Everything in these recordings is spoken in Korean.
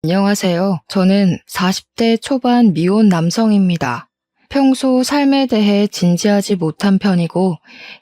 안녕하세요. 저는 40대 초반 미혼 남성입니다. 평소 삶에 대해 진지하지 못한 편이고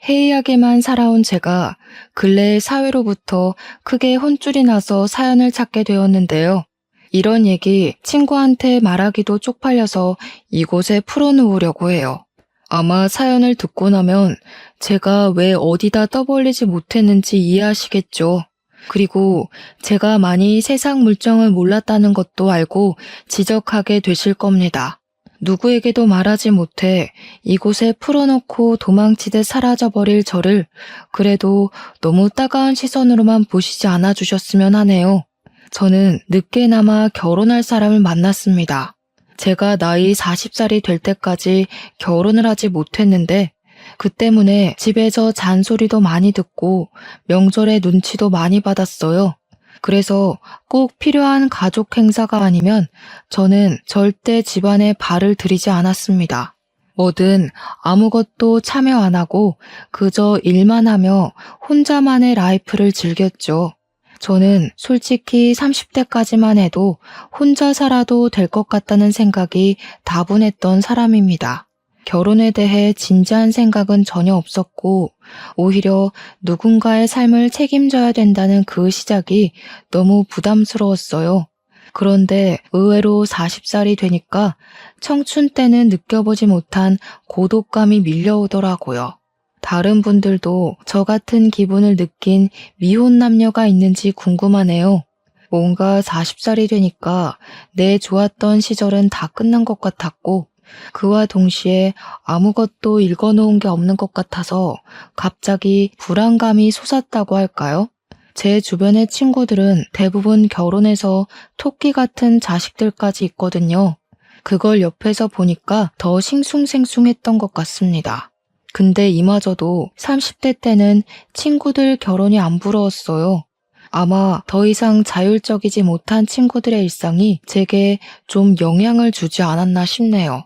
해이하게만 살아온 제가 근래에 사회로부터 크게 혼쭐이 나서 사연을 찾게 되었는데요. 이런 얘기 친구한테 말하기도 쪽팔려서 이곳에 풀어놓으려고 해요. 아마 사연을 듣고 나면 제가 왜 어디다 떠벌리지 못했는지 이해하시겠죠. 그리고 제가 많이 세상 물정을 몰랐다는 것도 알고 지적하게 되실 겁니다. 누구에게도 말하지 못해 이곳에 풀어놓고 도망치듯 사라져버릴 저를 그래도 너무 따가운 시선으로만 보시지 않아 주셨으면 하네요. 저는 늦게나마 결혼할 사람을 만났습니다. 제가 나이 40살이 될 때까지 결혼을 하지 못했는데 그 때문에 집에서 잔소리도 많이 듣고 명절에 눈치도 많이 받았어요. 그래서 꼭 필요한 가족 행사가 아니면 저는 절대 집안에 발을 들이지 않았습니다. 뭐든 아무것도 참여 안 하고 그저 일만 하며 혼자만의 라이프를 즐겼죠. 저는 솔직히 30대까지만 해도 혼자 살아도 될 것 같다는 생각이 다분했던 사람입니다. 결혼에 대해 진지한 생각은 전혀 없었고 오히려 누군가의 삶을 책임져야 된다는 그 시작이 너무 부담스러웠어요. 그런데 의외로 40살이 되니까 청춘 때는 느껴보지 못한 고독감이 밀려오더라고요. 다른 분들도 저 같은 기분을 느낀 미혼 남녀가 있는지 궁금하네요. 뭔가 40살이 되니까 내 좋았던 시절은 다 끝난 것 같았고 그와 동시에 아무것도 읽어놓은 게 없는 것 같아서 갑자기 불안감이 솟았다고 할까요? 제 주변의 친구들은 대부분 결혼해서 토끼 같은 자식들까지 있거든요. 그걸 옆에서 보니까 더 싱숭생숭했던 것 같습니다. 근데 이마저도 30대 때는 친구들 결혼이 안 부러웠어요. 아마 더 이상 자율적이지 못한 친구들의 일상이 제게 좀 영향을 주지 않았나 싶네요.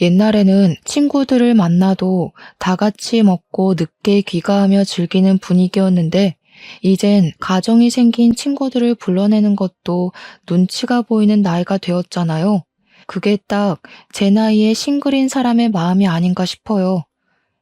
옛날에는 친구들을 만나도 다 같이 먹고 늦게 귀가하며 즐기는 분위기였는데 이젠 가정이 생긴 친구들을 불러내는 것도 눈치가 보이는 나이가 되었잖아요. 그게 딱 제 나이에 싱글인 사람의 마음이 아닌가 싶어요.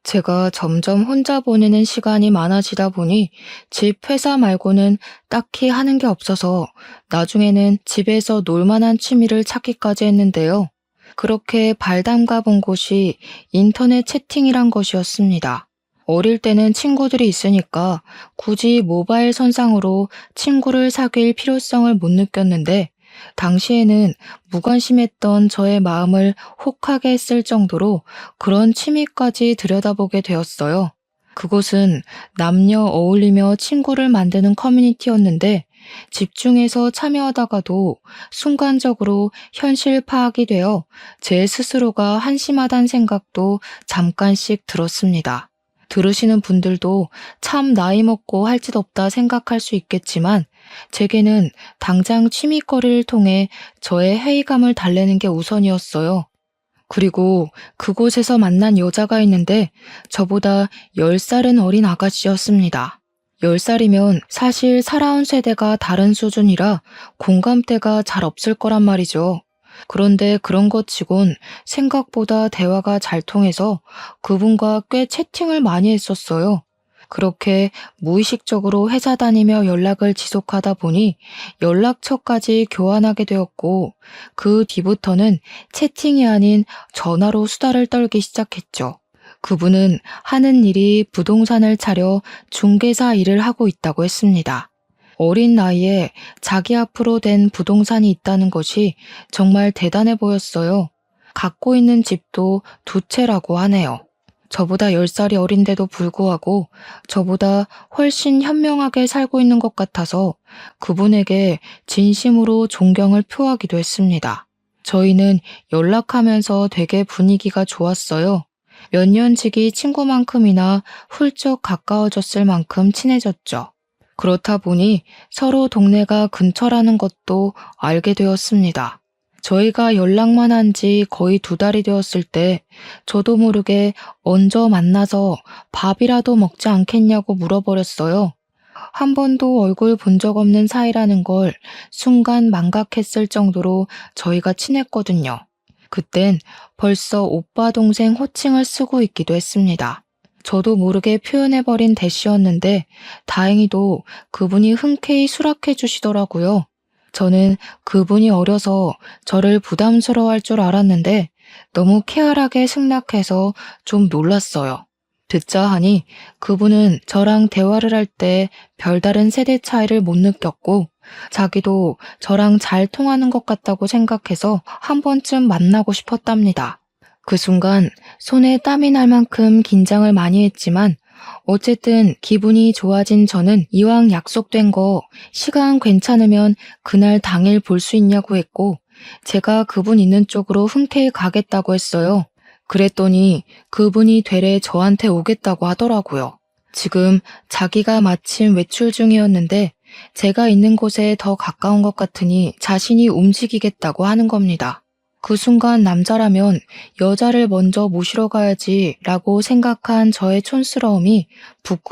제가 점점 혼자 보내는 시간이 많아지다 보니 집 회사 말고는 딱히 하는 게 없어서 나중에는 집에서 놀 만한 취미를 찾기까지 했는데요. 그렇게 발 담가 본 곳이 인터넷 채팅이란 것이었습니다. 어릴 때는 친구들이 있으니까 굳이 모바일 선상으로 친구를 사귈 필요성을 못 느꼈는데 당시에는 무관심했던 저의 마음을 혹하게 했을 정도로 그런 취미까지 들여다보게 되었어요. 그곳은 남녀 어울리며 친구를 만드는 커뮤니티였는데 집중해서 참여하다가도 순간적으로 현실 파악이 되어 제 스스로가 한심하다는 생각도 잠깐씩 들었습니다. 들으시는 분들도 참 나이 먹고 할 짓 없다 생각할 수 있겠지만 제게는 당장 취미거리를 통해 저의 회의감을 달래는 게 우선이었어요. 그리고 그곳에서 만난 여자가 있는데 저보다 10살은 어린 아가씨였습니다. 10살이면 사실 살아온 세대가 다른 수준이라 공감대가 잘 없을 거란 말이죠. 그런데 그런 것 치곤 생각보다 대화가 잘 통해서 그분과 꽤 채팅을 많이 했었어요. 그렇게 무의식적으로 회사 다니며 연락을 지속하다 보니 연락처까지 교환하게 되었고 그 뒤부터는 채팅이 아닌 전화로 수다를 떨기 시작했죠. 그분은 하는 일이 부동산을 차려 중개사 일을 하고 있다고 했습니다. 어린 나이에 자기 앞으로 된 부동산이 있다는 것이 정말 대단해 보였어요. 갖고 있는 집도 2채라고 하네요. 저보다 10살이 어린데도 불구하고 저보다 훨씬 현명하게 살고 있는 것 같아서 그분에게 진심으로 존경을 표하기도 했습니다. 저희는 연락하면서 되게 분위기가 좋았어요. 몇 년지기 친구만큼이나 훌쩍 가까워졌을 만큼 친해졌죠. 그렇다 보니 서로 동네가 근처라는 것도 알게 되었습니다. 저희가 연락만 한 지 거의 2달이 되었을 때 저도 모르게 얹어 만나서 밥이라도 먹지 않겠냐고 물어버렸어요. 한 번도 얼굴 본 적 없는 사이라는 걸 순간 망각했을 정도로 저희가 친했거든요. 그땐 벌써 오빠 동생 호칭을 쓰고 있기도 했습니다. 저도 모르게 표현해버린 대시였는데 다행히도 그분이 흔쾌히 수락해 주시더라고요. 저는 그분이 어려서 저를 부담스러워할 줄 알았는데 너무 쾌활하게 승낙해서 좀 놀랐어요. 듣자 하니 그분은 저랑 대화를 할 때 별다른 세대 차이를 못 느꼈고 자기도 저랑 잘 통하는 것 같다고 생각해서 한 번쯤 만나고 싶었답니다. 그 순간 손에 땀이 날 만큼 긴장을 많이 했지만 어쨌든 기분이 좋아진 저는 이왕 약속된 거 시간 괜찮으면 그날 당일 볼 수 있냐고 했고 제가 그분 있는 쪽으로 흔쾌히 가겠다고 했어요. 그랬더니 그분이 되레 저한테 오겠다고 하더라고요. 지금 자기가 마침 외출 중이었는데 제가 있는 곳에 더 가까운 것 같으니 자신이 움직이겠다고 하는 겁니다. 그 순간 남자라면 여자를 먼저 모시러 가야지 라고 생각한 저의 촌스러움이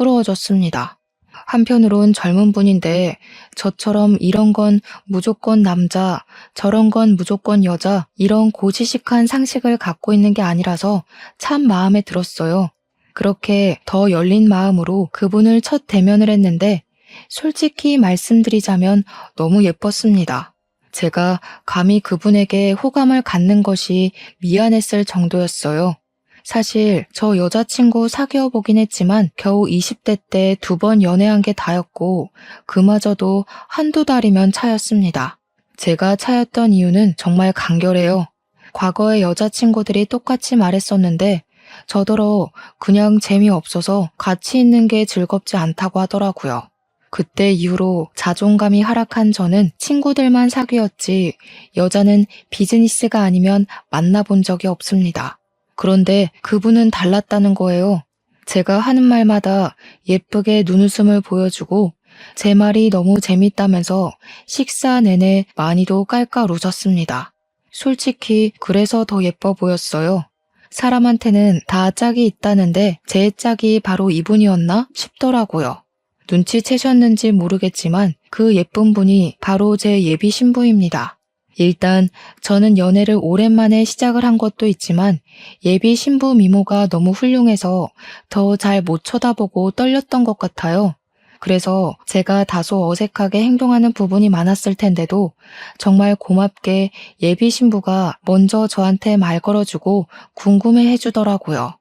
부끄러워졌습니다. 한편으론 젊은 분인데 저처럼 이런 건 무조건 남자, 저런 건 무조건 여자 이런 고지식한 상식을 갖고 있는 게 아니라서 참 마음에 들었어요. 그렇게 더 열린 마음으로 그분을 첫 대면을 했는데 솔직히 말씀드리자면 너무 예뻤습니다. 제가 감히 그분에게 호감을 갖는 것이 미안했을 정도였어요. 사실 저 여자친구 사귀어 보긴 했지만 겨우 20대 때 2번 연애한 게 다였고 그마저도 한두 달이면 차였습니다. 제가 차였던 이유는 정말 간결해요. 과거의 여자친구들이 똑같이 말했었는데 저더러 그냥 재미없어서 같이 있는 게 즐겁지 않다고 하더라고요. 그때 이후로 자존감이 하락한 저는 친구들만 사귀었지 여자는 비즈니스가 아니면 만나본 적이 없습니다. 그런데 그분은 달랐다는 거예요. 제가 하는 말마다 예쁘게 눈웃음을 보여주고 제 말이 너무 재밌다면서 식사 내내 많이도 깔깔 웃었습니다. 솔직히 그래서 더 예뻐 보였어요. 사람한테는 다 짝이 있다는데 제 짝이 바로 이분이었나 싶더라고요. 눈치채셨는지 모르겠지만 그 예쁜 분이 바로 제 예비 신부입니다. 일단 저는 연애를 오랜만에 시작을 한 것도 있지만 예비 신부 미모가 너무 훌륭해서 더 잘 못 쳐다보고 떨렸던 것 같아요. 그래서 제가 다소 어색하게 행동하는 부분이 많았을 텐데도 정말 고맙게 예비 신부가 먼저 저한테 말 걸어주고 궁금해 해주더라고요.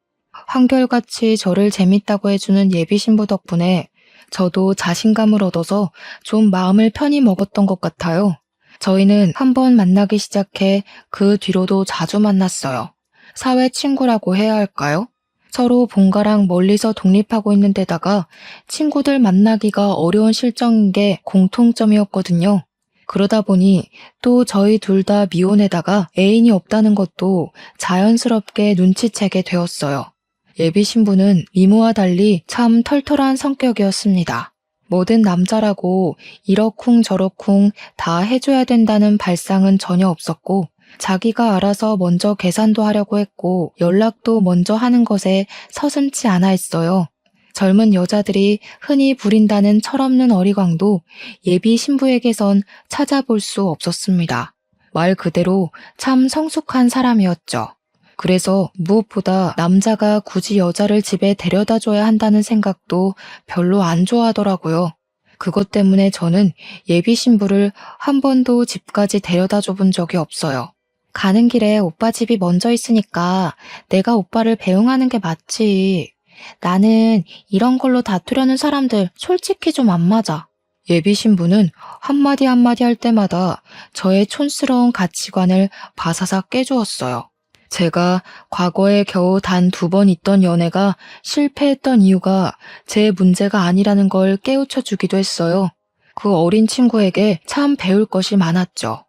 한결같이 저를 재밌다고 해주는 예비 신부 덕분에 저도 자신감을 얻어서 좀 마음을 편히 먹었던 것 같아요. 저희는 한번 만나기 시작해 그 뒤로도 자주 만났어요. 사회 친구라고 해야 할까요? 서로 본가랑 멀리서 독립하고 있는 데다가 친구들 만나기가 어려운 실정인 게 공통점이었거든요. 그러다 보니 또 저희 둘 다 미혼에다가 애인이 없다는 것도 자연스럽게 눈치채게 되었어요. 예비 신부는 미모와 달리 참 털털한 성격이었습니다. 뭐든 남자라고 이러쿵저러쿵 다 해줘야 된다는 발상은 전혀 없었고 자기가 알아서 먼저 계산도 하려고 했고 연락도 먼저 하는 것에 서슴지 않아 했어요. 젊은 여자들이 흔히 부린다는 철없는 어리광도 예비 신부에게선 찾아볼 수 없었습니다. 말 그대로 참 성숙한 사람이었죠. 그래서 무엇보다 남자가 굳이 여자를 집에 데려다 줘야 한다는 생각도 별로 안 좋아하더라고요. 그것 때문에 저는 예비 신부를 한 번도 집까지 데려다 줘본 적이 없어요. 가는 길에 오빠 집이 먼저 있으니까 내가 오빠를 배웅하는 게 맞지. 나는 이런 걸로 다투려는 사람들 솔직히 좀 안 맞아. 예비 신부는 한마디 한마디 할 때마다 저의 촌스러운 가치관을 바사삭 깨주었어요. 제가 과거에 겨우 단 2번 있던 연애가 실패했던 이유가 제 문제가 아니라는 걸 깨우쳐 주기도 했어요. 그 어린 친구에게 참 배울 것이 많았죠.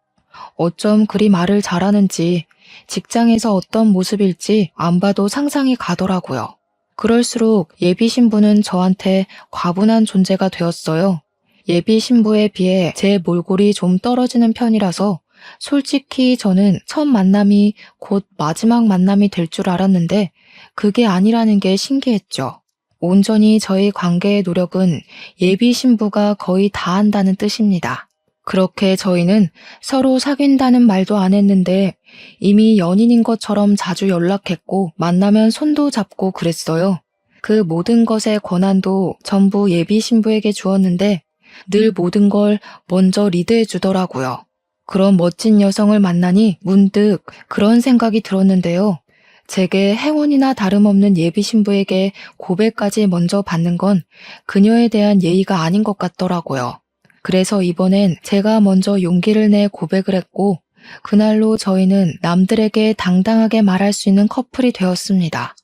어쩜 그리 말을 잘하는지, 직장에서 어떤 모습일지 안 봐도 상상이 가더라고요. 그럴수록 예비 신부는 저한테 과분한 존재가 되었어요. 예비 신부에 비해 제 몰골이 좀 떨어지는 편이라서 솔직히 저는 첫 만남이 곧 마지막 만남이 될 줄 알았는데 그게 아니라는 게 신기했죠. 온전히 저희 관계의 노력은 예비 신부가 거의 다 한다는 뜻입니다. 그렇게 저희는 서로 사귄다는 말도 안 했는데 이미 연인인 것처럼 자주 연락했고 만나면 손도 잡고 그랬어요. 그 모든 것의 권한도 전부 예비 신부에게 주었는데 늘 모든 걸 먼저 리드해 주더라고요. 그런 멋진 여성을 만나니 문득 그런 생각이 들었는데요. 제게 행운이나 다름없는 예비 신부에게 고백까지 먼저 받는 건 그녀에 대한 예의가 아닌 것 같더라고요. 그래서 이번엔 제가 먼저 용기를 내 고백을 했고 그날로 저희는 남들에게 당당하게 말할 수 있는 커플이 되었습니다.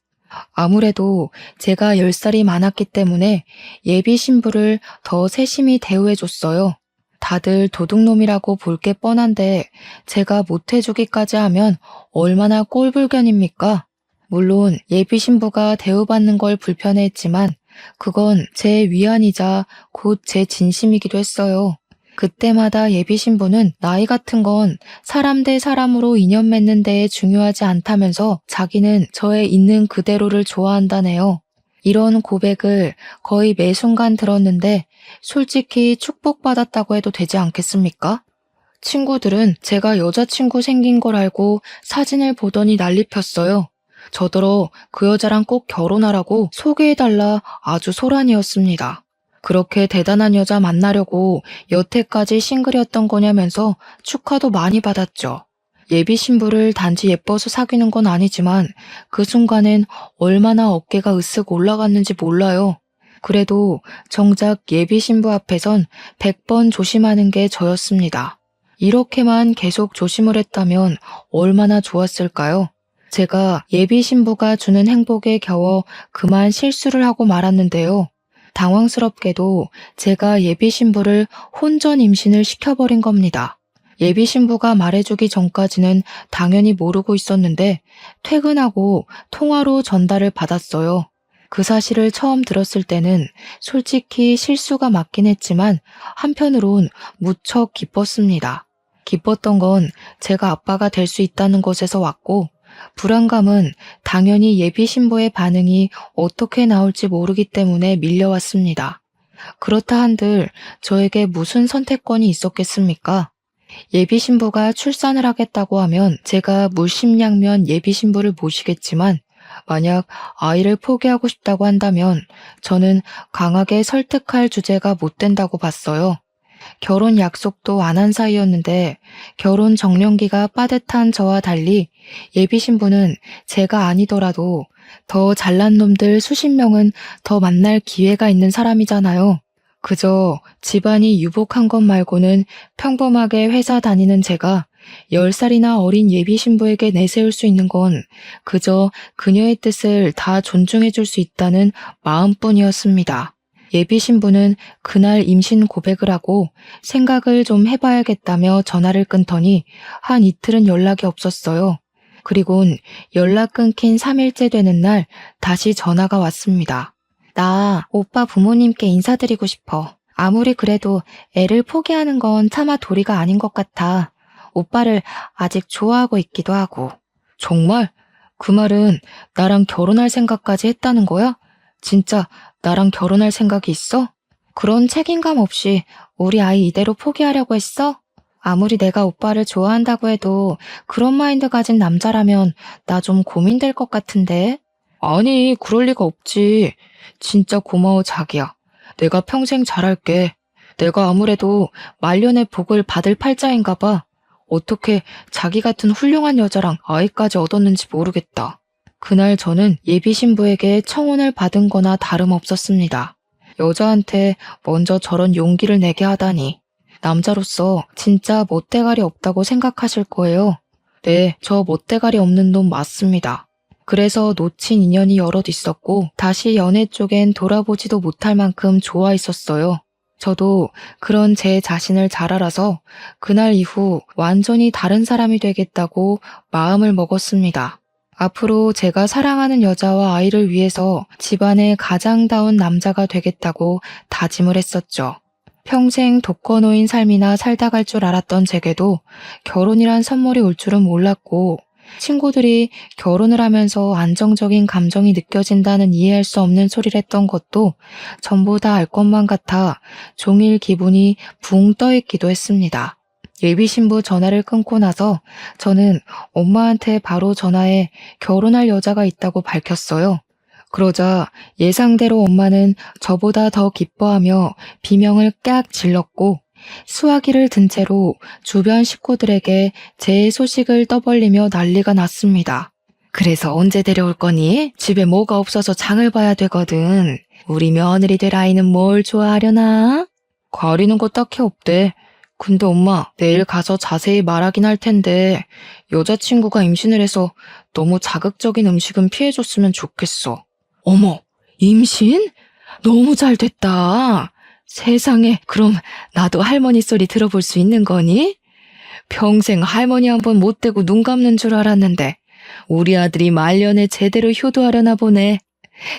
아무래도 제가 10살이 많았기 때문에 예비 신부를 더 세심히 대우해줬어요. 다들 도둑놈이라고 볼 게 뻔한데 제가 못해주기까지 하면 얼마나 꼴불견입니까? 물론 예비 신부가 대우받는 걸 불편해했지만 그건 제 위안이자 곧 제 진심이기도 했어요. 그때마다 예비 신부는 나이 같은 건 사람 대 사람으로 인연 맺는 데에 중요하지 않다면서 자기는 저의 있는 그대로를 좋아한다네요. 이런 고백을 거의 매 순간 들었는데 솔직히 축복받았다고 해도 되지 않겠습니까? 친구들은 제가 여자친구 생긴 걸 알고 사진을 보더니 난리 폈어요. 저더러 그 여자랑 꼭 결혼하라고 소개해달라 아주 소란이었습니다. 그렇게 대단한 여자 만나려고 여태까지 싱글이었던 거냐면서 축하도 많이 받았죠. 예비 신부를 단지 예뻐서 사귀는 건 아니지만 그 순간엔 얼마나 어깨가 으쓱 올라갔는지 몰라요. 그래도 정작 예비 신부 앞에선 100번 조심하는 게 저였습니다. 이렇게만 계속 조심을 했다면 얼마나 좋았을까요? 제가 예비 신부가 주는 행복에 겨워 그만 실수를 하고 말았는데요. 당황스럽게도 제가 예비 신부를 혼전 임신을 시켜버린 겁니다. 예비 신부가 말해주기 전까지는 당연히 모르고 있었는데 퇴근하고 통화로 전달을 받았어요. 그 사실을 처음 들었을 때는 솔직히 실수가 맞긴 했지만 한편으론 무척 기뻤습니다. 기뻤던 건 제가 아빠가 될 수 있다는 것에서 왔고 불안감은 당연히 예비 신부의 반응이 어떻게 나올지 모르기 때문에 밀려왔습니다. 그렇다 한들 저에게 무슨 선택권이 있었겠습니까? 예비 신부가 출산을 하겠다고 하면 제가 물심양면 예비 신부를 모시겠지만 만약 아이를 포기하고 싶다고 한다면 저는 강하게 설득할 주제가 못 된다고 봤어요. 결혼 약속도 안 한 사이였는데 결혼 정년기가 빠듯한 저와 달리 예비 신부는 제가 아니더라도 더 잘난 놈들 수십 명은 더 만날 기회가 있는 사람이잖아요. 그저 집안이 유복한 것 말고는 평범하게 회사 다니는 제가 10살이나 어린 예비 신부에게 내세울 수 있는 건 그저 그녀의 뜻을 다 존중해 줄 수 있다는 마음뿐이었습니다. 예비 신부는 그날 임신 고백을 하고 생각을 좀 해봐야겠다며 전화를 끊더니 한 이틀은 연락이 없었어요. 그리곤 연락 끊긴 3일째 되는 날 다시 전화가 왔습니다. 나 오빠 부모님께 인사드리고 싶어. 아무리 그래도 애를 포기하는 건 차마 도리가 아닌 것 같아. 오빠를 아직 좋아하고 있기도 하고. 정말? 그 말은 나랑 결혼할 생각까지 했다는 거야? 진짜 나랑 결혼할 생각이 있어? 그런 책임감 없이 우리 아이 이대로 포기하려고 했어? 아무리 내가 오빠를 좋아한다고 해도 그런 마인드 가진 남자라면 나 좀 고민될 것 같은데? 아니, 그럴 리가 없지. 진짜 고마워, 자기야. 내가 평생 잘할게. 내가 아무래도 말년의 복을 받을 팔자인가 봐. 어떻게 자기 같은 훌륭한 여자랑 아이까지 얻었는지 모르겠다. 그날 저는 예비 신부에게 청혼을 받은 거나 다름없었습니다. 여자한테 먼저 저런 용기를 내게 하다니. 남자로서 진짜 멋대가리 없다고 생각하실 거예요. 네, 저 멋대가리 없는 놈 맞습니다. 그래서 놓친 인연이 여럿 있었고 다시 연애 쪽엔 돌아보지도 못할 만큼 좋아 있었어요. 저도 그런 제 자신을 잘 알아서 그날 이후 완전히 다른 사람이 되겠다고 마음을 먹었습니다. 앞으로 제가 사랑하는 여자와 아이를 위해서 집안의 가장다운 남자가 되겠다고 다짐을 했었죠. 평생 독거노인 삶이나 살다 갈 줄 알았던 제게도 결혼이란 선물이 올 줄은 몰랐고 친구들이 결혼을 하면서 안정적인 감정이 느껴진다는 이해할 수 없는 소리를 했던 것도 전부 다 알 것만 같아 종일 기분이 붕 떠있기도 했습니다. 예비 신부 전화를 끊고 나서 저는 엄마한테 바로 전화해 결혼할 여자가 있다고 밝혔어요. 그러자 예상대로 엄마는 저보다 더 기뻐하며 비명을 깍 질렀고 수화기를 든 채로 주변 식구들에게 제 소식을 떠벌리며 난리가 났습니다. 그래서 언제 데려올 거니? 집에 뭐가 없어서 장을 봐야 되거든. 우리 며느리 될 아이는 뭘 좋아하려나? 가리는 거 딱히 없대. 근데 엄마, 내일 가서 자세히 말하긴 할 텐데 여자친구가 임신을 해서 너무 자극적인 음식은 피해줬으면 좋겠어. 어머, 임신? 너무 잘 됐다. 세상에, 그럼 나도 할머니 소리 들어볼 수 있는 거니? 평생 할머니 한 번 못 대고 눈 감는 줄 알았는데 우리 아들이 말년에 제대로 효도하려나 보네.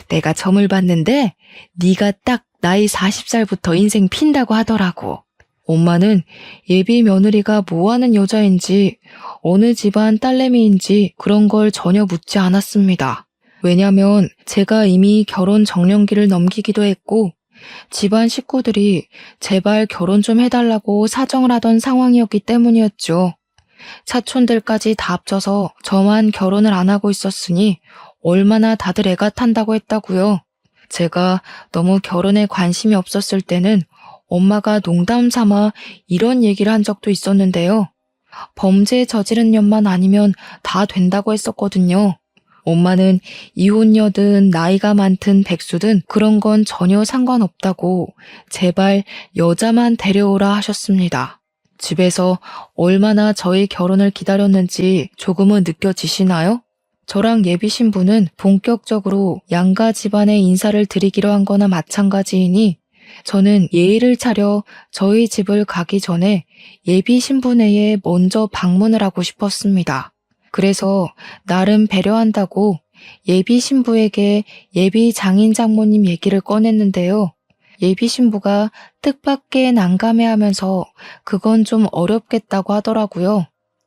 내가 점을 봤는데 네가 딱 나이 40살부터 인생 핀다고 하더라고. 엄마는 예비 며느리가 뭐하는 여자인지 어느 집안 딸내미인지 그런 걸 전혀 묻지 않았습니다. 왜냐면 제가 이미 결혼 정년기를 넘기기도 했고 집안 식구들이 제발 결혼 좀 해달라고 사정을 하던 상황이었기 때문이었죠. 사촌들까지 다 합쳐서 저만 결혼을 안 하고 있었으니 얼마나 다들 애가 탄다고 했다고요. 제가 너무 결혼에 관심이 없었을 때는 엄마가 농담 삼아 이런 얘기를 한 적도 있었는데요. 범죄 저지른 년만 아니면 다 된다고 했었거든요. 엄마는 이혼녀든 나이가 많든 백수든 그런 건 전혀 상관없다고 제발 여자만 데려오라 하셨습니다. 집에서 얼마나 저희 결혼을 기다렸는지 조금은 느껴지시나요? 저랑 예비 신부는 본격적으로 양가 집안에 인사를 드리기로 한 거나 마찬가지이니 저는 예의를 차려 저희 집을 가기 전에 예비 신부네에 먼저 방문을 하고 싶었습니다. 그래서 나름 배려한다고 예비 신부에게 예비 장인 장모님 얘기를 꺼냈는데요. 예비 신부가 뜻밖의 난감해하면서 그건 좀 어렵겠다고 하더라고요.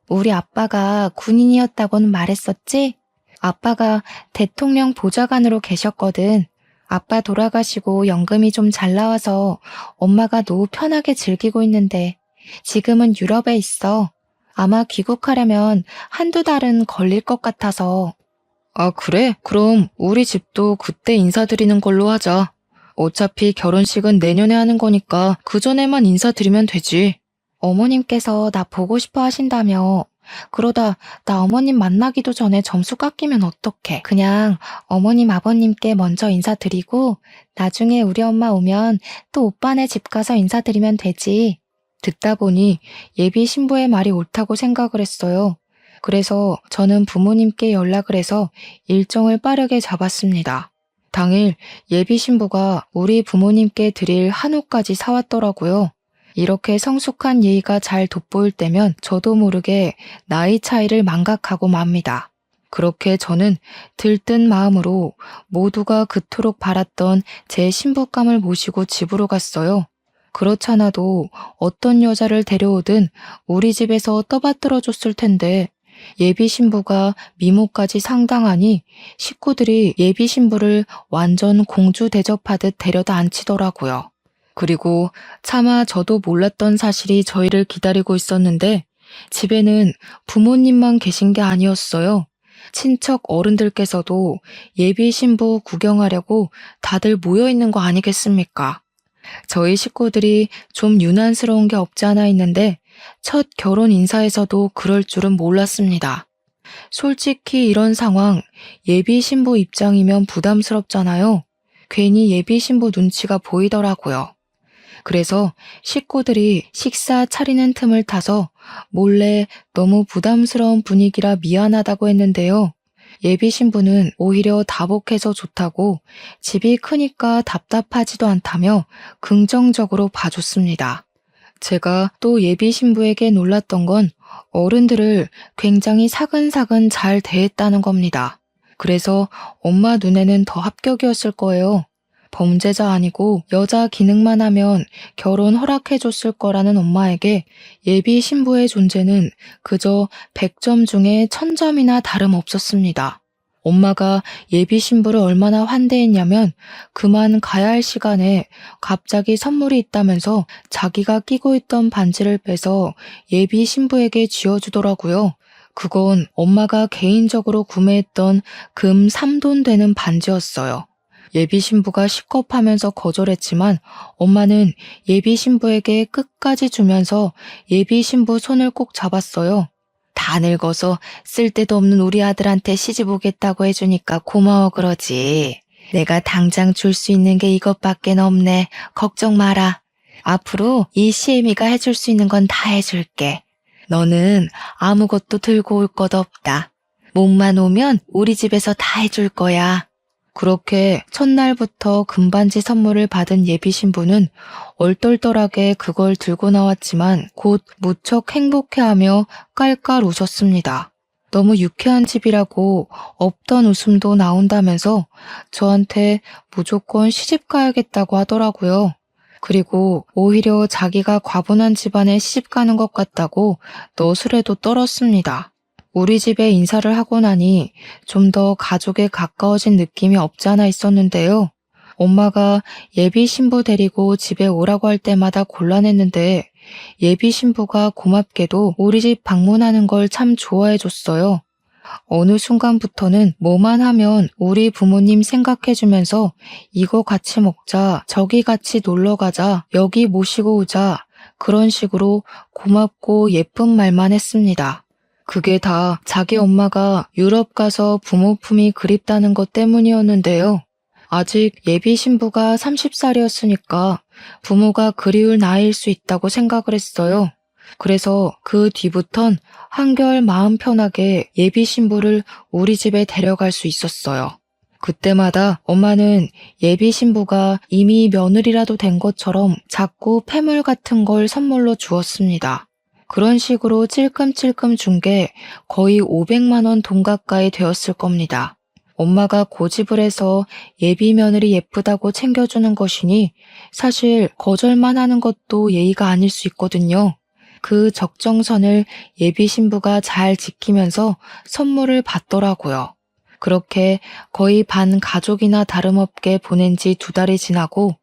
우리 아빠가 군인이었다고는 말했었지? 아빠가 대통령 보좌관으로 계셨거든. 아빠 돌아가시고 연금이 좀 잘 나와서 엄마가 노후 편하게 즐기고 있는데 지금은 유럽에 있어. 아마 귀국하려면 한두 달은 걸릴 것 같아서. 아, 그래? 그럼 우리 집도 그때 인사드리는 걸로 하자. 어차피 결혼식은 내년에 하는 거니까 그 전에만 인사드리면 되지. 어머님께서 나 보고 싶어 하신다며. 그러다 나 어머님 만나기도 전에 점수 깎이면 어떡해. 그냥 어머님 아버님께 먼저 인사드리고 나중에 우리 엄마 오면 또 오빠네 집 가서 인사드리면 되지. 듣다 보니 예비 신부의 말이 옳다고 생각을 했어요. 그래서 저는 부모님께 연락을 해서 일정을 빠르게 잡았습니다. 당일 예비 신부가 우리 부모님께 드릴 한우까지 사왔더라고요. 이렇게 성숙한 예의가 잘 돋보일 때면 저도 모르게 나이 차이를 망각하고 맙니다. 그렇게 저는 들뜬 마음으로 모두가 그토록 바랐던 제 신부감을 모시고 집으로 갔어요. 그렇잖아도 어떤 여자를 데려오든 우리 집에서 떠받들어 줬을 텐데 예비 신부가 미모까지 상당하니 식구들이 예비 신부를 완전 공주 대접하듯 데려다 앉히더라고요. 그리고 차마 저도 몰랐던 사실이 저희를 기다리고 있었는데 집에는 부모님만 계신 게 아니었어요. 친척 어른들께서도 예비 신부 구경하려고 다들 모여 있는 거 아니겠습니까? 저희 식구들이 좀 유난스러운 게 없지 않아 있는데 첫 결혼 인사에서도 그럴 줄은 몰랐습니다. 솔직히 이런 상황 예비 신부 입장이면 부담스럽잖아요. 괜히 예비 신부 눈치가 보이더라고요. 그래서 식구들이 식사 차리는 틈을 타서 몰래 너무 부담스러운 분위기라 미안하다고 했는데요. 예비 신부는 오히려 다복해서 좋다고 집이 크니까 답답하지도 않다며 긍정적으로 봐줬습니다. 제가 또 예비 신부에게 놀랐던 건 어른들을 굉장히 사근사근 잘 대했다는 겁니다. 그래서 엄마 눈에는 더 합격이었을 거예요. 범죄자 아니고 여자 기능만 하면 결혼 허락해줬을 거라는 엄마에게 예비 신부의 존재는 그저 100점 중에 1000점이나 다름없었습니다. 엄마가 예비 신부를 얼마나 환대했냐면 그만 가야 할 시간에 갑자기 선물이 있다면서 자기가 끼고 있던 반지를 빼서 예비 신부에게 쥐어주더라고요. 그건 엄마가 개인적으로 구매했던 금 3돈 되는 반지였어요. 예비 신부가 식겁하면서 거절했지만 엄마는 예비 신부에게 끝까지 주면서 예비 신부 손을 꼭 잡았어요. 다 늙어서 쓸데도 없는 우리 아들한테 시집 오겠다고 해주니까 고마워 그러지. 내가 당장 줄 수 있는 게 이것밖에 없네. 걱정 마라. 앞으로 이 시애미가 해줄 수 있는 건 다 해줄게. 너는 아무것도 들고 올 것 없다. 몸만 오면 우리 집에서 다 해줄 거야. 그렇게 첫날부터 금반지 선물을 받은 예비 신부는 얼떨떨하게 그걸 들고 나왔지만 곧 무척 행복해하며 깔깔 웃었습니다. 너무 유쾌한 집이라고 없던 웃음도 나온다면서 저한테 무조건 시집 가야겠다고 하더라고요. 그리고 오히려 자기가 과분한 집안에 시집 가는 것 같다고 너스레도 떨었습니다. 우리 집에 인사를 하고 나니 좀 더 가족에 가까워진 느낌이 없지 않아 있었는데요. 엄마가 예비 신부 데리고 집에 오라고 할 때마다 곤란했는데 예비 신부가 고맙게도 우리 집 방문하는 걸 참 좋아해 줬어요. 어느 순간부터는 뭐만 하면 우리 부모님 생각해주면서 이거 같이 먹자, 저기 같이 놀러 가자, 여기 모시고 오자 그런 식으로 고맙고 예쁜 말만 했습니다. 그게 다 자기 엄마가 유럽 가서 부모 품이 그립다는 것 때문이었는데요. 아직 예비 신부가 30살이었으니까 부모가 그리울 나이일 수 있다고 생각을 했어요. 그래서 그 뒤부턴 한결 마음 편하게 예비 신부를 우리 집에 데려갈 수 있었어요. 그때마다 엄마는 예비 신부가 이미 며느리라도 된 것처럼 자꾸 폐물 같은 걸 선물로 주었습니다. 그런 식으로 찔끔찔끔 준 게 거의 500만 원 돈 가까이 되었을 겁니다. 엄마가 고집을 해서 예비 며느리 예쁘다고 챙겨주는 것이니 사실 거절만 하는 것도 예의가 아닐 수 있거든요. 그 적정선을 예비 신부가 잘 지키면서 선물을 받더라고요. 그렇게 거의 반 가족이나 다름없게 보낸 지 2달이 지나고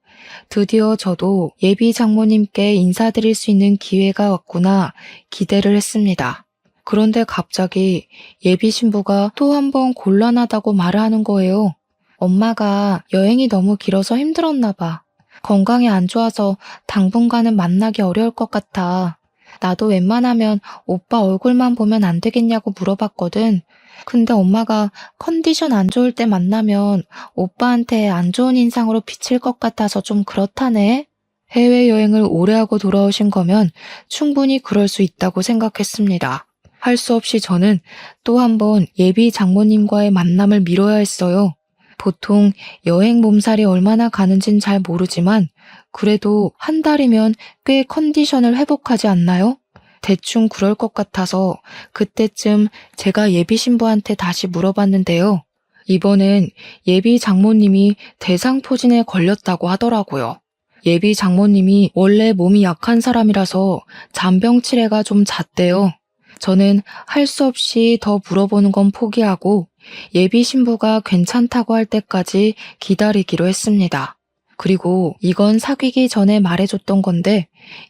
드디어 저도 예비 장모님께 인사드릴 수 있는 기회가 왔구나 기대를 했습니다. 그런데 갑자기 예비 신부가 또 한 번 곤란하다고 말을 하는 거예요. 엄마가 여행이 너무 길어서 힘들었나 봐. 건강이 안 좋아서 당분간은 만나기 어려울 것 같아. 나도 웬만하면 오빠 얼굴만 보면 안 되겠냐고 물어봤거든. 근데 엄마가 컨디션 안 좋을 때 만나면 오빠한테 안 좋은 인상으로 비칠 것 같아서 좀 그렇다네. 해외여행을 오래 하고 돌아오신 거면 충분히 그럴 수 있다고 생각했습니다. 할 수 없이 저는 또 한 번 예비 장모님과의 만남을 미뤄야 했어요. 보통 여행 몸살이 얼마나 가는진 잘 모르지만 그래도 한 달이면 꽤 컨디션을 회복하지 않나요? 대충 그럴 것 같아서 그때쯤 제가 예비 신부한테 다시 물어봤는데요. 이번엔 예비 장모님이 대상포진에 걸렸다고 하더라고요. 예비 장모님이 원래 몸이 약한 사람이라서 잔병치레가 좀 잦대요. 저는 할 수 없이 더 물어보는 건 포기하고 예비 신부가 괜찮다고 할 때까지 기다리기로 했습니다. 그리고 이건 사귀기 전에 말해줬던 건데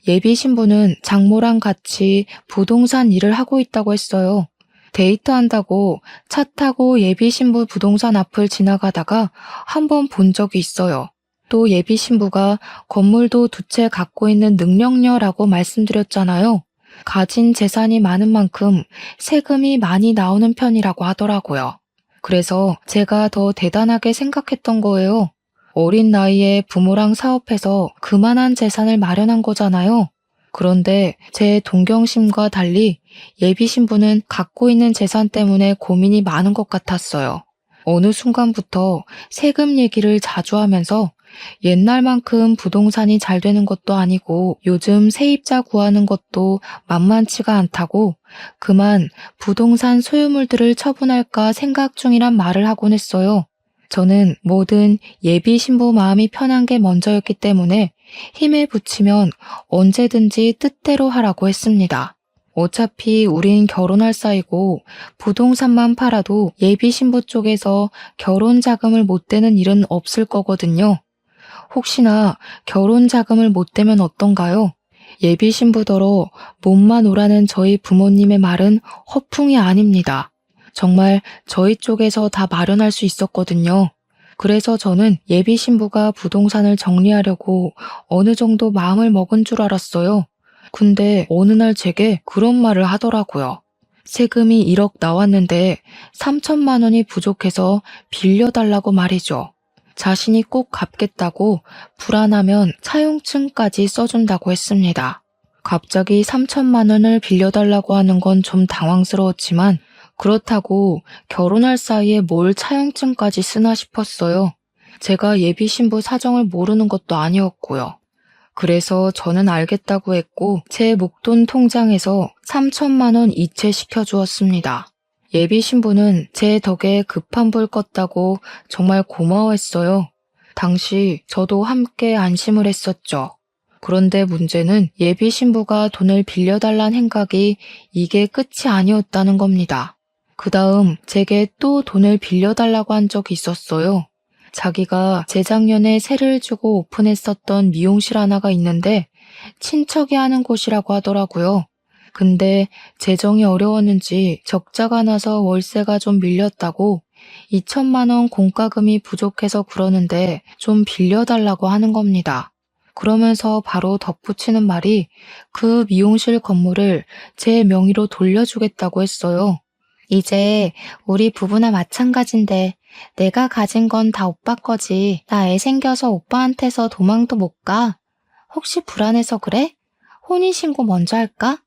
예비 신부는 장모랑 같이 부동산 일을 하고 있다고 했어요. 데이트한다고 차 타고 예비 신부 부동산 앞을 지나가다가 한 번 본 적이 있어요. 또 예비 신부가 건물도 2채 갖고 있는 능력녀라고 말씀드렸잖아요. 가진 재산이 많은 만큼 세금이 많이 나오는 편이라고 하더라고요. 그래서 제가 더 대단하게 생각했던 거예요. 어린 나이에 부모랑 사업해서 그만한 재산을 마련한 거잖아요. 그런데 제 동경심과 달리 예비 신부는 갖고 있는 재산 때문에 고민이 많은 것 같았어요. 어느 순간부터 세금 얘기를 자주 하면서 옛날만큼 부동산이 잘 되는 것도 아니고 요즘 세입자 구하는 것도 만만치가 않다고 그만 부동산 소유물들을 처분할까 생각 중이란 말을 하곤 했어요. 저는 뭐든 예비 신부 마음이 편한 게 먼저였기 때문에 힘에 부치면 언제든지 뜻대로 하라고 했습니다. 어차피 우린 결혼할 사이고 부동산만 팔아도 예비 신부 쪽에서 결혼 자금을 못 대는 일은 없을 거거든요. 혹시나 결혼 자금을 못 대면 어떤가요? 예비 신부더러 몸만 오라는 저희 부모님의 말은 허풍이 아닙니다. 정말 저희 쪽에서 다 마련할 수 있었거든요. 그래서 저는 예비 신부가 부동산을 정리하려고 어느 정도 마음을 먹은 줄 알았어요. 근데 어느 날 제게 그런 말을 하더라고요. 세금이 1억 나왔는데 3천만 원이 부족해서 빌려달라고 말이죠. 자신이 꼭 갚겠다고 불안하면 차용증까지 써준다고 했습니다. 갑자기 3천만 원을 빌려달라고 하는 건 좀 당황스러웠지만 그렇다고 결혼할 사이에 뭘 차용증까지 쓰나 싶었어요. 제가 예비 신부 사정을 모르는 것도 아니었고요. 그래서 저는 알겠다고 했고 제 목돈 통장에서 3천만 원 이체시켜 주었습니다. 예비 신부는 제 덕에 급한 불 껐다고 정말 고마워했어요. 당시 저도 함께 안심을 했었죠. 그런데 문제는 예비 신부가 돈을 빌려달란 행각이 이게 끝이 아니었다는 겁니다. 그 다음 제게 또 돈을 빌려달라고 한 적이 있었어요. 자기가 재작년에 세를 주고 오픈했었던 미용실 하나가 있는데 친척이 하는 곳이라고 하더라고요. 근데 재정이 어려웠는지 적자가 나서 월세가 좀 밀렸다고 2천만 원 공과금이 부족해서 그러는데 좀 빌려달라고 하는 겁니다. 그러면서 바로 덧붙이는 말이 그 미용실 건물을 제 명의로 돌려주겠다고 했어요. 이제 우리 부부나 마찬가지인데 내가 가진 건 다 오빠 거지. 나 애 생겨서 오빠한테서 도망도 못 가. 혹시 불안해서 그래? 혼인신고 먼저 할까?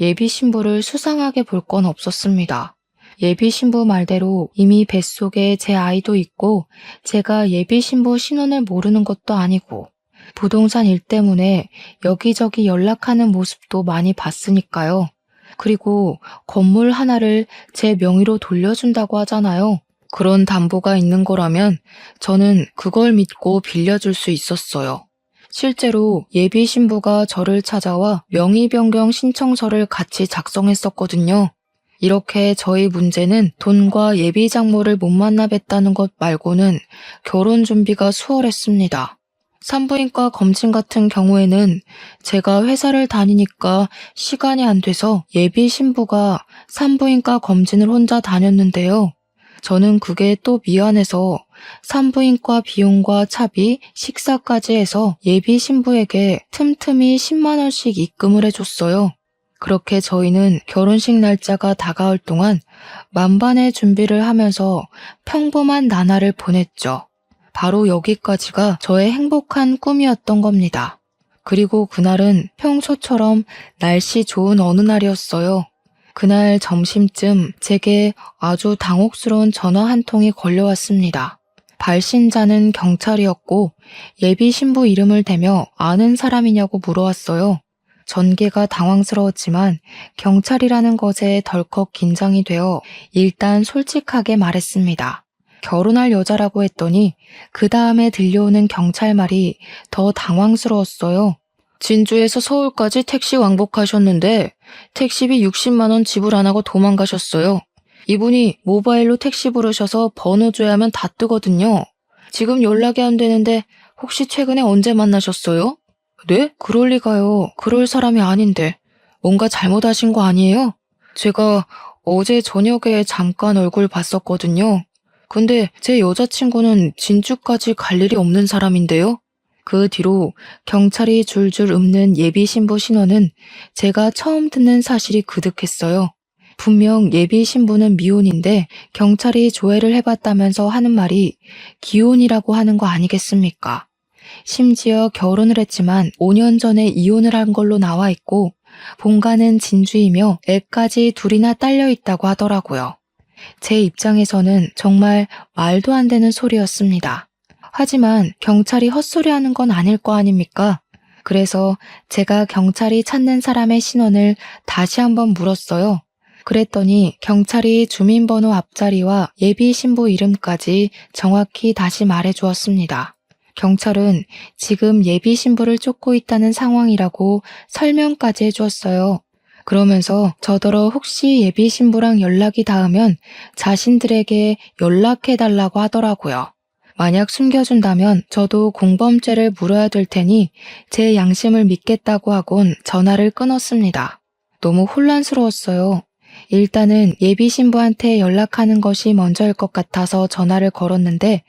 예비 신부를 수상하게 볼 건 없었습니다. 예비 신부 말대로 이미 뱃속에 제 아이도 있고 제가 예비 신부 신원을 모르는 것도 아니고 부동산 일 때문에 여기저기 연락하는 모습도 많이 봤으니까요. 그리고 건물 하나를 제 명의로 돌려준다고 하잖아요. 그런 담보가 있는 거라면 저는 그걸 믿고 빌려줄 수 있었어요. 실제로 예비 신부가 저를 찾아와 명의 변경 신청서를 같이 작성했었거든요. 이렇게 저희 문제는 돈과 예비 장모를 못 만나 뵀다는 것 말고는 결혼 준비가 수월했습니다. 산부인과 검진 같은 경우에는 제가 회사를 다니니까 시간이 안 돼서 예비 신부가 산부인과 검진을 혼자 다녔는데요. 저는 그게 또 미안해서 산부인과 비용과 차비, 식사까지 해서 예비 신부에게 틈틈이 10만 원씩 입금을 해줬어요. 그렇게 저희는 결혼식 날짜가 다가올 동안 만반의 준비를 하면서 평범한 나날을 보냈죠. 바로 여기까지가 저의 행복한 꿈이었던 겁니다. 그리고 그날은 평소처럼 날씨 좋은 어느 날이었어요. 그날 점심쯤 제게 아주 당혹스러운 전화 한 통이 걸려왔습니다. 발신자는 경찰이었고 예비 신부 이름을 대며 아는 사람이냐고 물어왔어요. 전개가 당황스러웠지만 경찰이라는 것에 덜컥 긴장이 되어 일단 솔직하게 말했습니다. 결혼할 여자라고 했더니 그 다음에 들려오는 경찰 말이 더 당황스러웠어요. 진주에서 서울까지 택시 왕복하셨는데 택시비 60만 원 지불 안 하고 도망가셨어요. 이분이 모바일로 택시 부르셔서 번호 줘야 하면 다 뜨거든요. 지금 연락이 안 되는데 혹시 최근에 언제 만나셨어요? 네? 그럴 리가요. 그럴 사람이 아닌데. 뭔가 잘못하신 거 아니에요? 제가 어제 저녁에 잠깐 얼굴 봤었거든요. 근데 제 여자친구는 진주까지 갈 일이 없는 사람인데요. 그 뒤로 경찰이 줄줄 읊는 예비 신부 신원은 제가 처음 듣는 사실이 그득했어요. 분명 예비 신부는 미혼인데 경찰이 조회를 해봤다면서 하는 말이 기혼이라고 하는 거 아니겠습니까? 심지어 결혼을 했지만 5년 전에 이혼을 한 걸로 나와 있고 본가는 진주이며 애까지 둘이나 딸려 있다고 하더라고요. 제 입장에서는 정말 말도 안 되는 소리였습니다. 하지만 경찰이 헛소리하는 건 아닐 거 아닙니까? 그래서 제가 경찰이 찾는 사람의 신원을 다시 한번 물었어요. 그랬더니 경찰이 주민번호 앞자리와 예비 신부 이름까지 정확히 다시 말해주었습니다. 경찰은 지금 예비 신부를 쫓고 있다는 상황이라고 설명까지 해주었어요. 그러면서 저더러 혹시 예비 신부랑 연락이 닿으면 자신들에게 연락해달라고 하더라고요. 만약 숨겨준다면 저도 공범죄를 물어야 될 테니 제 양심을 믿겠다고 하곤 전화를 끊었습니다. 너무 혼란스러웠어요. 일단은 예비 신부한테 연락하는 것이 먼저일 것 같아서 전화를 걸었는데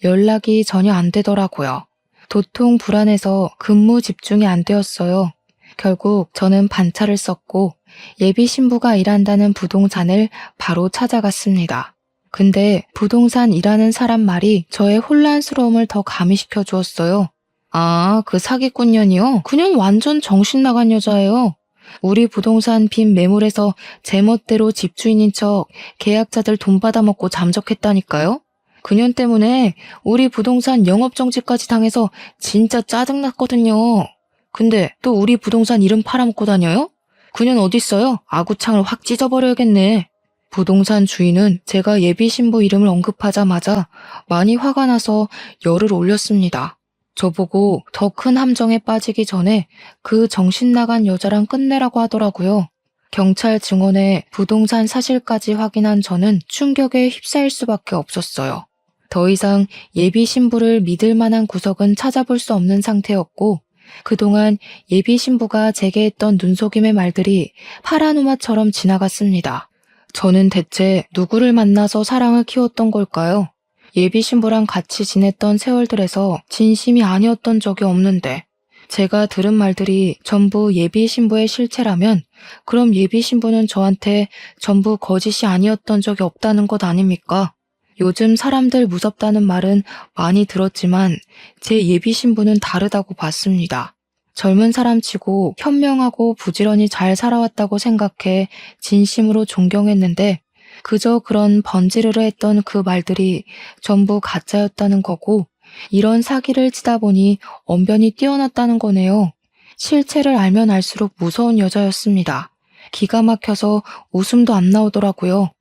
연락이 전혀 안 되더라고요. 도통 불안해서 근무 집중이 안 되었어요. 결국 저는 반차를 썼고 예비 신부가 일한다는 부동산을 바로 찾아갔습니다. 근데 부동산 일하는 사람 말이 저의 혼란스러움을 더 가미시켜 주었어요. 아, 그 사기꾼년이요? 그년 완전 정신 나간 여자예요. 우리 부동산 빈 매물에서 제멋대로 집주인인 척 계약자들 돈 받아먹고 잠적했다니까요? 그년 때문에 우리 부동산 영업정지까지 당해서 진짜 짜증났거든요. 근데 또 우리 부동산 이름 팔아먹고 다녀요? 그년 어딨어요? 아구창을 확 찢어버려야겠네. 부동산 주인은 제가 예비 신부 이름을 언급하자마자 많이 화가 나서 열을 올렸습니다. 저보고 더 큰 함정에 빠지기 전에 그 정신 나간 여자랑 끝내라고 하더라고요. 경찰 증언에 부동산 사실까지 확인한 저는 충격에 휩싸일 수밖에 없었어요. 더 이상 예비 신부를 믿을 만한 구석은 찾아볼 수 없는 상태였고 그동안 예비 신부가 제게 했던 눈속임의 말들이 파라노마처럼 지나갔습니다. 저는 대체 누구를 만나서 사랑을 키웠던 걸까요? 예비 신부랑 같이 지냈던 세월들에서 진심이 아니었던 적이 없는데 제가 들은 말들이 전부 예비 신부의 실체라면 그럼 예비 신부는 저한테 전부 거짓이 아니었던 적이 없다는 것 아닙니까? 요즘 사람들 무섭다는 말은 많이 들었지만 제 예비 신부는 다르다고 봤습니다. 젊은 사람치고 현명하고 부지런히 잘 살아왔다고 생각해 진심으로 존경했는데 그저 그런 번지르르 했던 그 말들이 전부 가짜였다는 거고 이런 사기를 치다 보니 언변이 뛰어났다는 거네요. 실체를 알면 알수록 무서운 여자였습니다. 기가 막혀서 웃음도 안 나오더라고요.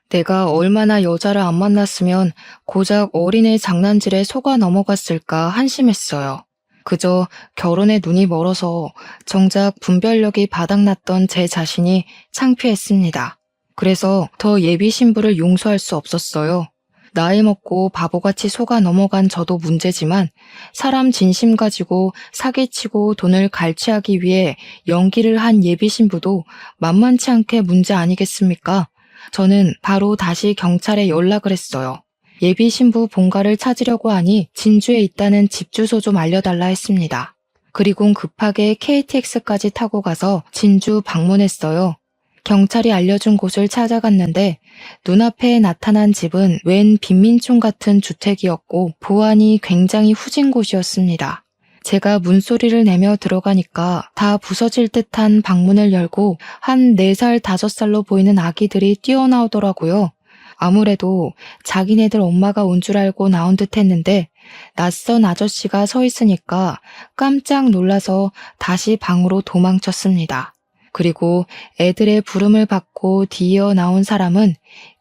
내가 얼마나 여자를 안 만났으면 고작 어린애 장난질에 속아 넘어갔을까 한심했어요. 그저 결혼에 눈이 멀어서 정작 분별력이 바닥났던 제 자신이 창피했습니다. 그래서 더 예비 신부를 용서할 수 없었어요. 나이 먹고 바보같이 속아 넘어간 저도 문제지만 사람 진심 가지고 사기치고 돈을 갈취하기 위해 연기를 한 예비 신부도 만만치 않게 문제 아니겠습니까? 저는 바로 다시 경찰에 연락을 했어요. 예비 신부 본가를 찾으려고 하니 진주에 있다는 집 주소 좀 알려달라 했습니다. 그리곤 급하게 KTX까지 타고 가서 진주 방문했어요. 경찰이 알려준 곳을 찾아갔는데 눈앞에 나타난 집은 웬 빈민촌 같은 주택이었고 보안이 굉장히 후진 곳이었습니다. 제가 문소리를 내며 들어가니까 다 부서질 듯한 방문을 열고 한 4살, 5살로 보이는 아기들이 뛰어나오더라고요. 아무래도 자기네들 엄마가 온 줄 알고 나온 듯 했는데 낯선 아저씨가 서 있으니까 깜짝 놀라서 다시 방으로 도망쳤습니다. 그리고 애들의 부름을 받고 뒤이어 나온 사람은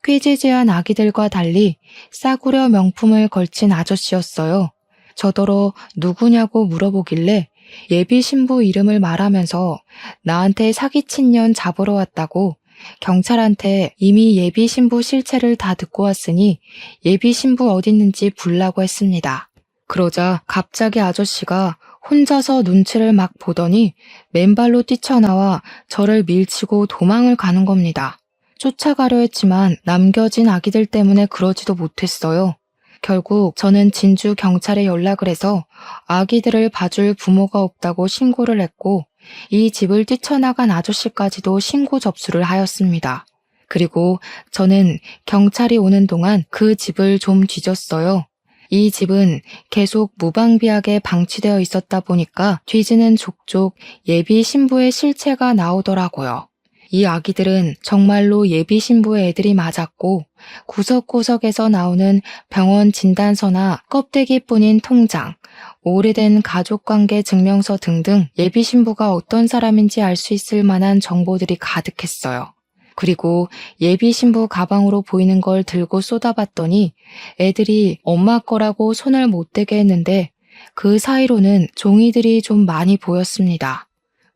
꾀지지한 아기들과 달리 싸구려 명품을 걸친 아저씨였어요. 저더러 누구냐고 물어보길래 예비 신부 이름을 말하면서 나한테 사기친 년 잡으러 왔다고 경찰한테 이미 예비 신부 실체를 다 듣고 왔으니 예비 신부 어딨는지 불라고 했습니다. 그러자 갑자기 아저씨가 혼자서 눈치를 막 보더니 맨발로 뛰쳐나와 저를 밀치고 도망을 가는 겁니다. 쫓아가려 했지만 남겨진 아기들 때문에 그러지도 못했어요. 결국 저는 진주 경찰에 연락을 해서 아기들을 봐줄 부모가 없다고 신고를 했고 이 집을 뛰쳐나간 아저씨까지도 신고 접수를 하였습니다. 그리고 저는 경찰이 오는 동안 그 집을 좀 뒤졌어요. 이 집은 계속 무방비하게 방치되어 있었다 보니까 뒤지는 족족 예비 신부의 실체가 나오더라고요. 이 아기들은 정말로 예비 신부의 애들이 맞았고 구석구석에서 나오는 병원 진단서나 껍데기뿐인 통장, 오래된 가족관계 증명서 등등 예비 신부가 어떤 사람인지 알 수 있을 만한 정보들이 가득했어요. 그리고 예비 신부 가방으로 보이는 걸 들고 쏟아봤더니 애들이 엄마 거라고 손을 못 대게 했는데 그 사이로는 종이들이 좀 많이 보였습니다.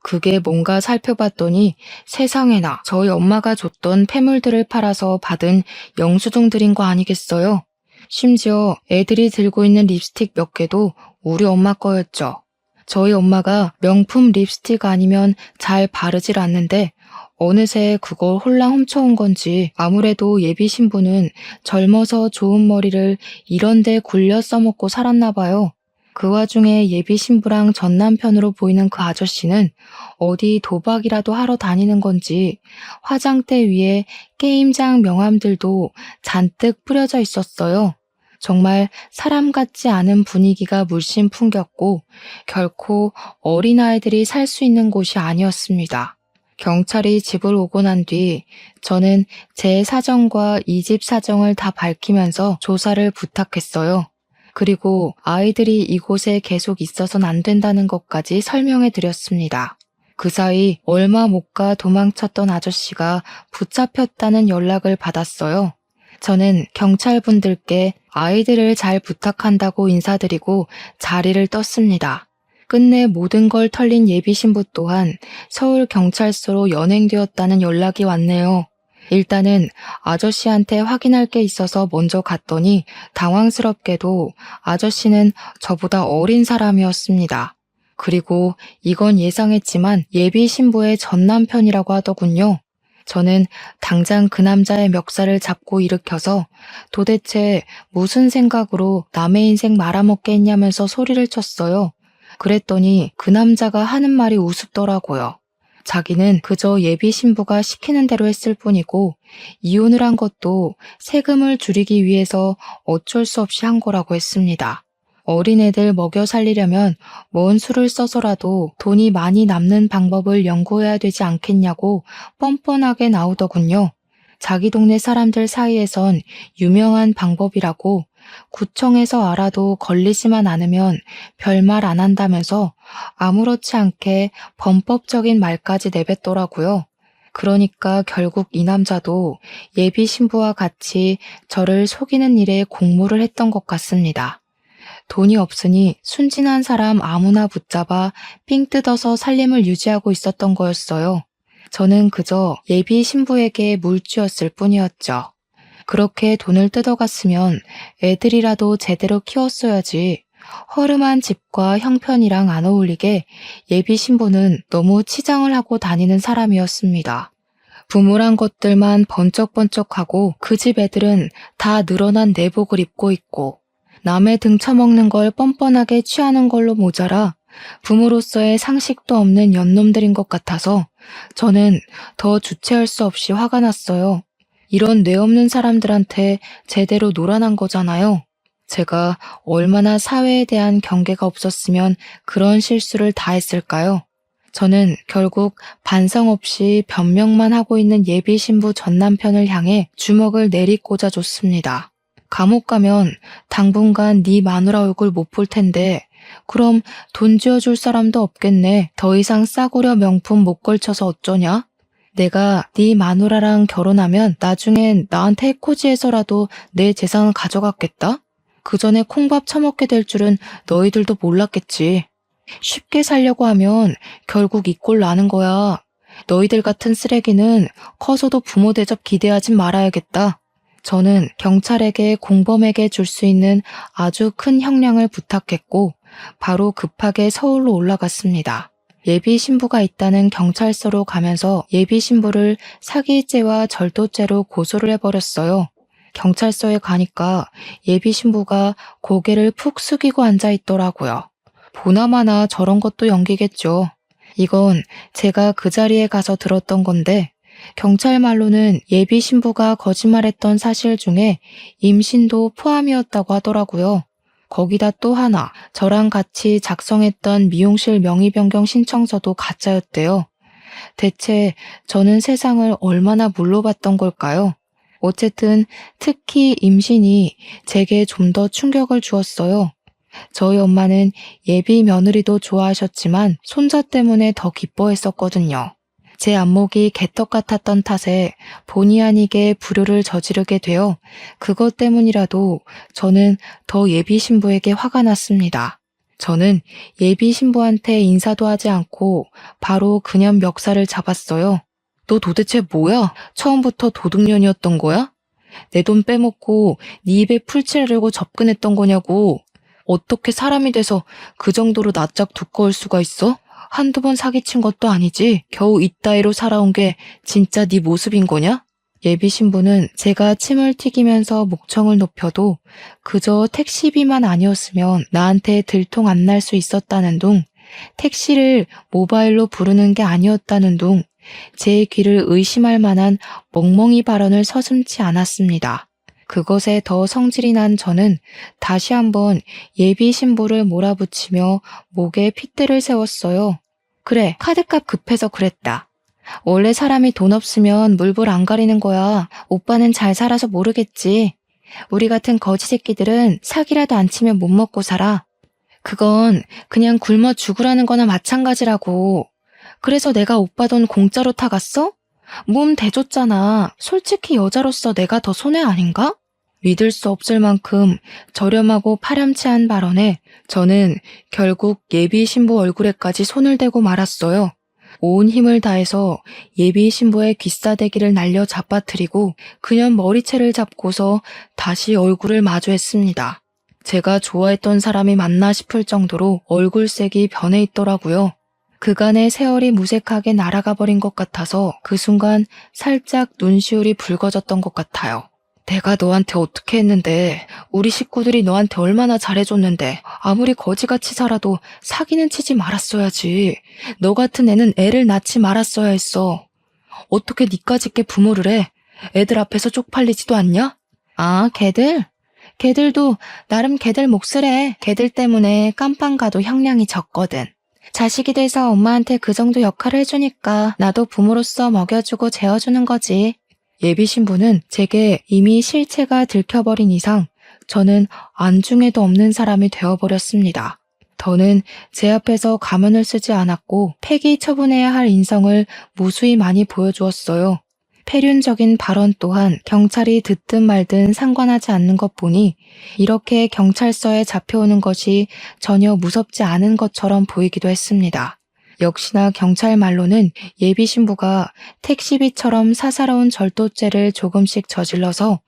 그게 뭔가 살펴봤더니 세상에나 저희 엄마가 줬던 폐물들을 팔아서 받은 영수증들인 거 아니겠어요? 심지어 애들이 들고 있는 립스틱 몇 개도 우리 엄마 거였죠. 저희 엄마가 명품 립스틱 아니면 잘 바르질 않는데 어느새 그걸 홀랑 훔쳐온 건지 아무래도 예비 신부는 젊어서 좋은 머리를 이런데 굴려 써먹고 살았나 봐요. 그 와중에 예비 신부랑 전 남편으로 보이는 그 아저씨는 어디 도박이라도 하러 다니는 건지 화장대 위에 게임장 명함들도 잔뜩 뿌려져 있었어요. 정말 사람 같지 않은 분위기가 물씬 풍겼고 결코 어린아이들이 살 수 있는 곳이 아니었습니다. 경찰이 집을 오고 난 뒤 저는 제 사정과 이 집 사정을 다 밝히면서 조사를 부탁했어요. 그리고 아이들이 이곳에 계속 있어선 안 된다는 것까지 설명해 드렸습니다. 그 사이 얼마 못 가 도망쳤던 아저씨가 붙잡혔다는 연락을 받았어요. 저는 경찰분들께 아이들을 잘 부탁한다고 인사드리고 자리를 떴습니다. 끝내 모든 걸 털린 예비 신부 또한 서울경찰서로 연행되었다는 연락이 왔네요. 일단은 아저씨한테 확인할 게 있어서 먼저 갔더니 당황스럽게도 아저씨는 저보다 어린 사람이었습니다. 그리고 이건 예상했지만 예비 신부의 전 남편이라고 하더군요. 저는 당장 그 남자의 멱살을 잡고 일으켜서 도대체 무슨 생각으로 남의 인생 말아먹게 했냐면서 소리를 쳤어요. 그랬더니 그 남자가 하는 말이 우습더라고요. 자기는 그저 예비 신부가 시키는 대로 했을 뿐이고 이혼을 한 것도 세금을 줄이기 위해서 어쩔 수 없이 한 거라고 했습니다. 어린애들 먹여 살리려면 먼 수를 써서라도 돈이 많이 남는 방법을 연구해야 되지 않겠냐고 뻔뻔하게 나오더군요. 자기 동네 사람들 사이에선 유명한 방법이라고 구청에서 알아도 걸리지만 않으면 별말 안 한다면서 아무렇지 않게 범법적인 말까지 내뱉더라고요. 그러니까 결국 이 남자도 예비 신부와 같이 저를 속이는 일에 공모를 했던 것 같습니다. 돈이 없으니 순진한 사람 아무나 붙잡아 삥 뜯어서 살림을 유지하고 있었던 거였어요. 저는 그저 예비 신부에게 물쥐였을 뿐이었죠. 그렇게 돈을 뜯어갔으면 애들이라도 제대로 키웠어야지. 허름한 집과 형편이랑 안 어울리게 예비 신부는 너무 치장을 하고 다니는 사람이었습니다. 부물한 것들만 번쩍번쩍하고 그 집 애들은 다 늘어난 내복을 입고 있고 남의 등 처먹는 걸 뻔뻔하게 취하는 걸로 모자라 부모로서의 상식도 없는 연놈들인 것 같아서 저는 더 주체할 수 없이 화가 났어요. 이런 뇌 없는 사람들한테 제대로 놀아난 거잖아요. 제가 얼마나 사회에 대한 경계가 없었으면 그런 실수를 다 했을까요? 저는 결국 반성 없이 변명만 하고 있는 예비 신부 전 남편을 향해 주먹을 내리꽂아 줬습니다. 감옥 가면 당분간 네 마누라 얼굴 못 볼 텐데 그럼 돈 쥐어줄 사람도 없겠네. 더 이상 싸구려 명품 못 걸쳐서 어쩌냐? 내가 네 마누라랑 결혼하면 나중엔 나한테 해코지해서라도 내 재산을 가져갔겠다? 그 전에 콩밥 처먹게 될 줄은 너희들도 몰랐겠지. 쉽게 살려고 하면 결국 이 꼴 나는 거야. 너희들 같은 쓰레기는 커서도 부모 대접 기대하진 말아야겠다. 저는 경찰에게 공범에게 줄 수 있는 아주 큰 형량을 부탁했고 바로 급하게 서울로 올라갔습니다. 예비 신부가 있다는 경찰서로 가면서 예비 신부를 사기죄와 절도죄로 고소를 해버렸어요. 경찰서에 가니까 예비 신부가 고개를 푹 숙이고 앉아 있더라고요. 보나마나 저런 것도 연기겠죠. 이건 제가 그 자리에 가서 들었던 건데 경찰 말로는 예비 신부가 거짓말했던 사실 중에 임신도 포함이었다고 하더라고요. 거기다 또 하나, 저랑 같이 작성했던 미용실 명의 변경 신청서도 가짜였대요. 대체 저는 세상을 얼마나 물로 봤던 걸까요? 어쨌든 특히 임신이 제게 좀 더 충격을 주었어요. 저희 엄마는 예비 며느리도 좋아하셨지만 손자 때문에 더 기뻐했었거든요. 제 안목이 개떡 같았던 탓에 본의 아니게 불효를 저지르게 되어 그것 때문이라도 저는 더 예비 신부에게 화가 났습니다. 저는 예비 신부한테 인사도 하지 않고 바로 그년 멱살을 잡았어요. 너 도대체 뭐야? 처음부터 도둑년이었던 거야? 내 돈 빼먹고 네 입에 풀칠하려고 접근했던 거냐고. 어떻게 사람이 돼서 그 정도로 낯짝 두꺼울 수가 있어? 한두 번 사기친 것도 아니지. 겨우 이따위로 살아온 게 진짜 네 모습인 거냐? 예비 신부는 제가 침을 튀기면서 목청을 높여도 그저 택시비만 아니었으면 나한테 들통 안 날 수 있었다는 둥, 택시를 모바일로 부르는 게 아니었다는 둥, 제 귀를 의심할 만한 멍멍이 발언을 서슴지 않았습니다. 그것에 더 성질이 난 저는 다시 한번 예비 신부를 몰아붙이며 목에 핏대를 세웠어요. 그래, 카드값 급해서 그랬다. 원래 사람이 돈 없으면 물불 안 가리는 거야. 오빠는 잘 살아서 모르겠지. 우리 같은 거지 새끼들은 사기라도 안 치면 못 먹고 살아. 그건 그냥 굶어 죽으라는 거나 마찬가지라고. 그래서 내가 오빠 돈 공짜로 타갔어? 몸 대줬잖아. 솔직히 여자로서 내가 더 손해 아닌가? 믿을 수 없을 만큼 저렴하고 파렴치한 발언에 저는 결국 예비 신부 얼굴에까지 손을 대고 말았어요. 온 힘을 다해서 예비 신부의 귀싸대기를 날려 잡아뜨리고 그년 머리채를 잡고서 다시 얼굴을 마주했습니다. 제가 좋아했던 사람이 맞나 싶을 정도로 얼굴색이 변해 있더라고요. 그간의 세월이 무색하게 날아가 버린 것 같아서 그 순간 살짝 눈시울이 붉어졌던 것 같아요. 내가 너한테 어떻게 했는데, 우리 식구들이 너한테 얼마나 잘해줬는데, 아무리 거지같이 살아도 사기는 치지 말았어야지. 너 같은 애는 애를 낳지 말았어야 했어. 어떻게 니까짓 게 부모를 해? 애들 앞에서 쪽팔리지도 않냐? 아, 걔들? 걔들도 나름 걔들 몫을 해. 걔들 때문에 깜빵 가도 형량이 적거든. 자식이 돼서 엄마한테 그 정도 역할을 해주니까 나도 부모로서 먹여주고 재워주는 거지. 예비 신부는 제게 이미 실체가 들켜버린 이상 저는 안중에도 없는 사람이 되어버렸습니다. 더는 제 앞에서 가면을 쓰지 않았고 폐기 처분해야 할 인성을 무수히 많이 보여주었어요. 폐륜적인 발언 또한 경찰이 듣든 말든 상관하지 않는 것 보니 이렇게 경찰서에 잡혀오는 것이 전혀 무섭지 않은 것처럼 보이기도 했습니다. 역시나 경찰 말로는 예비 신부가 택시비처럼 사사로운 절도죄를 조금씩 저질러서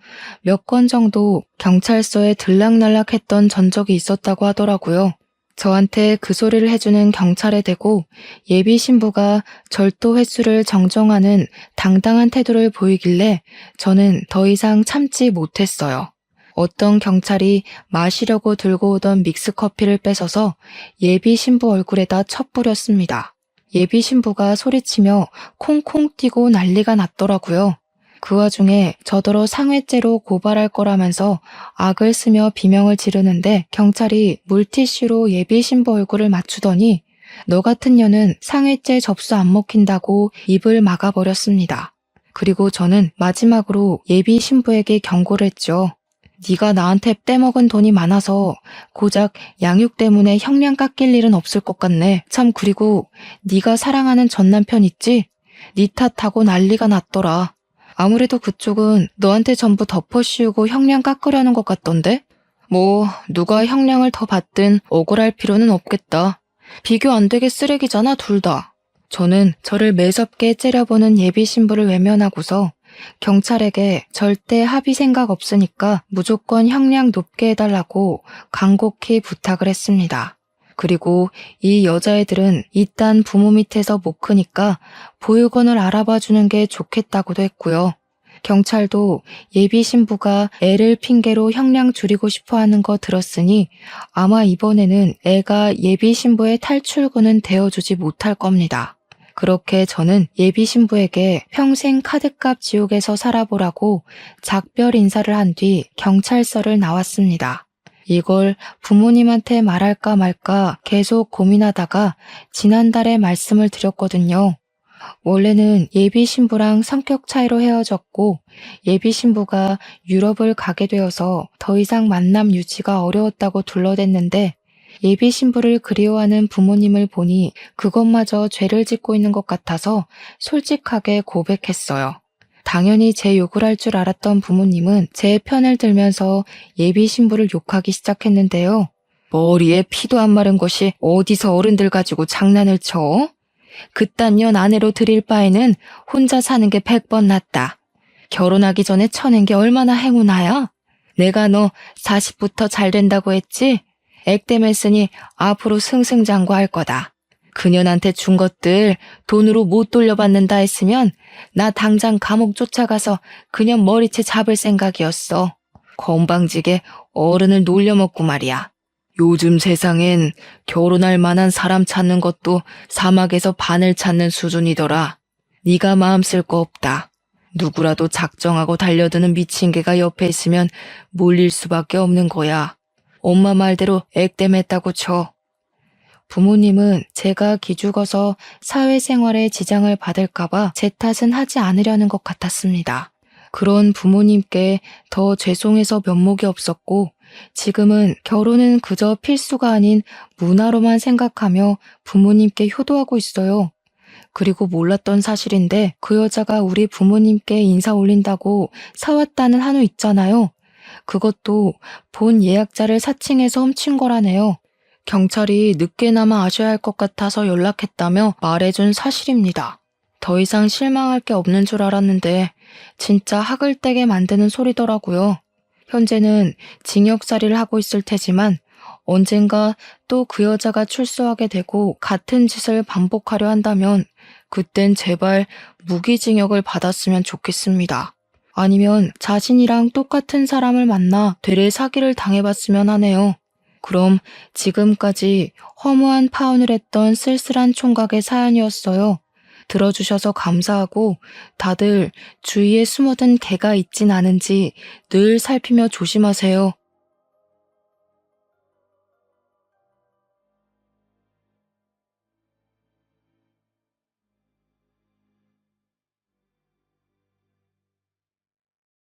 몇 건 정도 경찰서에 들락날락했던 전적이 있었다고 하더라고요. 저한테 그 소리를 해주는 경찰에 대고 예비 신부가 절도 횟수를 정정하는 당당한 태도를 보이길래 저는 더 이상 참지 못했어요. 어떤 경찰이 마시려고 들고 오던 믹스커피를 뺏어서 예비 신부 얼굴에다 쳐뿌렸습니다. 예비 신부가 소리치며 콩콩 뛰고 난리가 났더라고요. 그 와중에 저더러 상해죄로 고발할 거라면서 악을 쓰며 비명을 지르는데 경찰이 물티슈로 예비 신부 얼굴을 맞추더니 너 같은 년은 상해죄 접수 안 먹힌다고 입을 막아버렸습니다. 그리고 저는 마지막으로 예비 신부에게 경고를 했죠. 네가 나한테 떼먹은 돈이 많아서 고작 양육 때문에 형량 깎일 일은 없을 것 같네. 참 그리고 네가 사랑하는 전 남편 있지? 네 탓하고 난리가 났더라. 아무래도 그쪽은 너한테 전부 덮어씌우고 형량 깎으려는 것 같던데? 뭐 누가 형량을 더 받든 억울할 필요는 없겠다. 비교 안 되게 쓰레기잖아 둘 다. 저는 저를 매섭게 째려보는 예비 신부를 외면하고서 경찰에게 절대 합의 생각 없으니까 무조건 형량 높게 해달라고 간곡히 부탁을 했습니다. 그리고 이 여자애들은 이딴 부모 밑에서 못 크니까 보육원을 알아봐 주는 게 좋겠다고도 했고요. 경찰도 예비 신부가 애를 핑계로 형량 줄이고 싶어 하는 거 들었으니 아마 이번에는 애가 예비 신부의 탈출구는 되어주지 못할 겁니다. 그렇게 저는 예비 신부에게 평생 카드값 지옥에서 살아보라고 작별 인사를 한 뒤 경찰서를 나왔습니다. 이걸 부모님한테 말할까 말까 계속 고민하다가 지난달에 말씀을 드렸거든요. 원래는 예비 신부랑 성격 차이로 헤어졌고 예비 신부가 유럽을 가게 되어서 더 이상 만남 유지가 어려웠다고 둘러댔는데 예비 신부를 그리워하는 부모님을 보니 그것마저 죄를 짓고 있는 것 같아서 솔직하게 고백했어요. 당연히 제 욕을 할 줄 알았던 부모님은 제 편을 들면서 예비 신부를 욕하기 시작했는데요. 머리에 피도 안 마른 것이 어디서 어른들 가지고 장난을 쳐? 그딴 년 아내로 들일 바에는 혼자 사는 게 100번 낫다. 결혼하기 전에 쳐낸 게 얼마나 행운아야? 내가 너 40부터 잘 된다고 했지? 액땜했으니 앞으로 승승장구할 거다. 그년한테 준 것들 돈으로 못 돌려받는다 했으면 나 당장 감옥 쫓아가서 그년 머리채 잡을 생각이었어. 건방지게 어른을 놀려먹고 말이야. 요즘 세상엔 결혼할 만한 사람 찾는 것도 사막에서 바늘 찾는 수준이더라. 네가 마음 쓸 거 없다. 누구라도 작정하고 달려드는 미친 개가 옆에 있으면 몰릴 수밖에 없는 거야. 엄마 말대로 액땜했다고 쳐. 부모님은 제가 기죽어서 사회생활에 지장을 받을까봐 제 탓은 하지 않으려는 것 같았습니다. 그런 부모님께 더 죄송해서 면목이 없었고 지금은 결혼은 그저 필수가 아닌 문화로만 생각하며 부모님께 효도하고 있어요. 그리고 몰랐던 사실인데 그 여자가 우리 부모님께 인사 올린다고 사왔다는 한우 있잖아요. 그것도 본 예약자를 사칭해서 훔친 거라네요. 경찰이 늦게나마 아셔야 할 것 같아서 연락했다며 말해준 사실입니다. 더 이상 실망할 게 없는 줄 알았는데 진짜 학을 떼게 만드는 소리더라고요. 현재는 징역살이를 하고 있을 테지만 언젠가 또 그 여자가 출소하게 되고 같은 짓을 반복하려 한다면 그땐 제발 무기징역을 받았으면 좋겠습니다. 아니면 자신이랑 똑같은 사람을 만나 되레 사기를 당해봤으면 하네요. 그럼 지금까지 허무한 파혼을 했던 쓸쓸한 총각의 사연이었어요. 들어주셔서 감사하고 다들 주위에 숨어든 개가 있진 않은지 늘 살피며 조심하세요.